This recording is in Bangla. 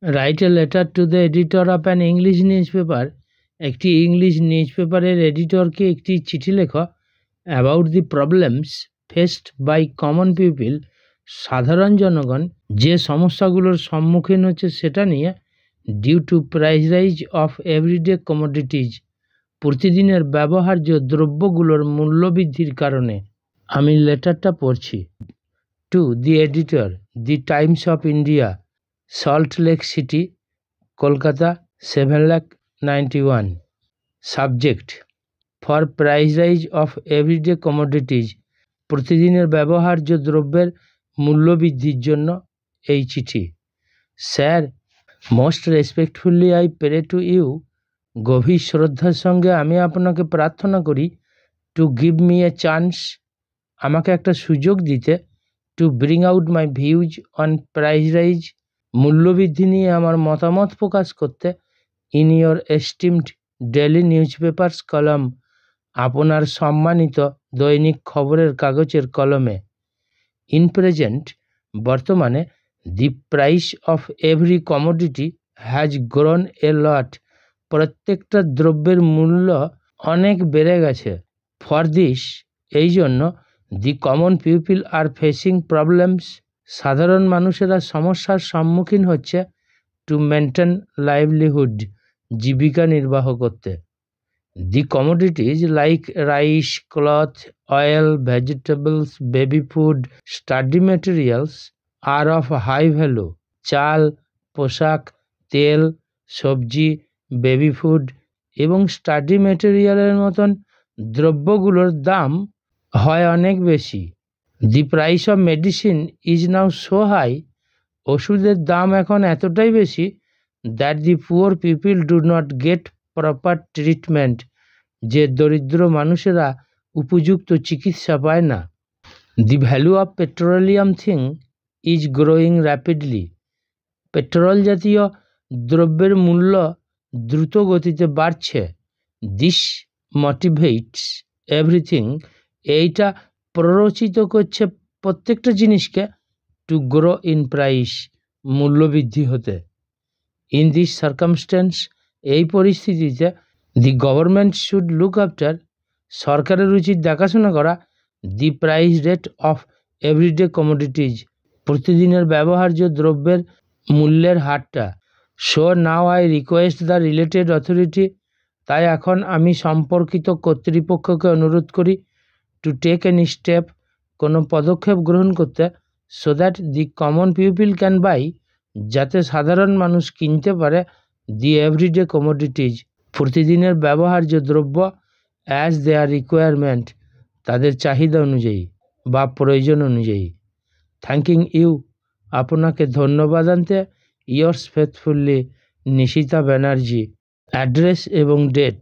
Write a letter to the editor of an English newspaper. একটি ইংলিশ নিউজপেপারের এডিটরকে একটি চিঠি লেখো about the problems faced by common people, সাধারণ জনগণ যে সমস্যাগুলোর সম্মুখীন হচ্ছে সেটা নিয়ে, due to price rise of everyday commodities, প্রতিদিনের ব্যবহার্য দ্রব্যগুলোর মূল্যবৃদ্ধির কারণে। আমি লেটারটা পড়ছি। To the editor, the Times of India, Salt Lake City, Kolkata 7,91,000। Subject, for price rise of everyday commodities, প্রতিদিনের ব্যবহার্য দ্রব্যের মূল্যবৃদ্ধির জন্য এই চিঠি। Sir, most respectfully I pray to you, গভীর শ্রদ্ধার সঙ্গে আমি আপনাকে প্রার্থনা করি, to give me a chance, আমাকে একটা সুযোগ দিতে, to bring out my views on price rise, মূল্যবৃদ্ধি নিয়ে আমার মতামত প্রকাশ করতে, in your esteemed daily news papers কলম, আপনার সম্মানিত দৈনিক খবরের কাগজের কলমে। ইন প্রেজেন্ট, বর্তমানে, the price of every commodity has grown a lot, প্রত্যেকটা দ্রব্যের মূল্য অনেক বেড়ে গেছে। ফর দিস, এই জন্য, দি common people are facing problems, সাধারণ মানুষেরা সমস্যার সম্মুখীন হচ্ছে, টু মেনটেন লাইভলিহুড, জীবিকা নির্বাহ করতে। The commodities like rice, cloth, oil, vegetables, baby food, study materials are of high value, চাল, পোশাক, তেল, সবজি, বেবি ফুড এবং স্টাডি ম্যাটেরিয়ালের মতন দ্রব্যগুলোর দাম হয় অনেক বেশি। The price of medicine is now so high, ওষুধের দাম এখন এতটাই বেশি, that the poor people do not get proper treatment, যে দরিদ্র মানুষেরা উপযুক্ত চিকিৎসা পায় না। The value of petroleum thing is growing rapidly, petrol জাতীয় দ্রব্যের মূল্য দ্রুত গতিতে বাড়ছে। দিস মোটিভেটস এভরিথিং, এইটা প্ররোচিত করছে প্রত্যেকটা জিনিসকে, টু গ্রো ইন প্রাইস, মূল্যবৃদ্ধি হতে। ইন দিস সার্কামস্ট্যান্স, এই পরিস্থিতিতে, the government should look after, সরকারের উচিত দেখাশোনা করা, the price rate of everyday commodities, প্রতিদিনের ব্যবহার্য দ্রব্যের মূল্যের হারটা। So now I request the related authority, তাই এখন আমি সম্পর্কিত কর্তৃপক্ষকে অনুরোধ করি, টু টেক এনি স্টেপ, কোনো পদক্ষেপ গ্রহণ করতে, so that the common people can buy, যাতে সাধারণ মানুষ কিনতে পারে, দি এভরিডে কমোডিটিজ, প্রতিদিনের ব্যবহার্য দ্রব্য, অ্যাজ দেয়ার রিকোয়ারমেন্ট, তাদের চাহিদা অনুযায়ী বা প্রয়োজন অনুযায়ী। থ্যাঙ্কিং ইউ, আপনাকে ধন্যবাদ আনতে, ইয়োর্স ফেথফুল্লি, নিশিতা ব্যানার্জি। অ্যাড্রেস এবং ডেট।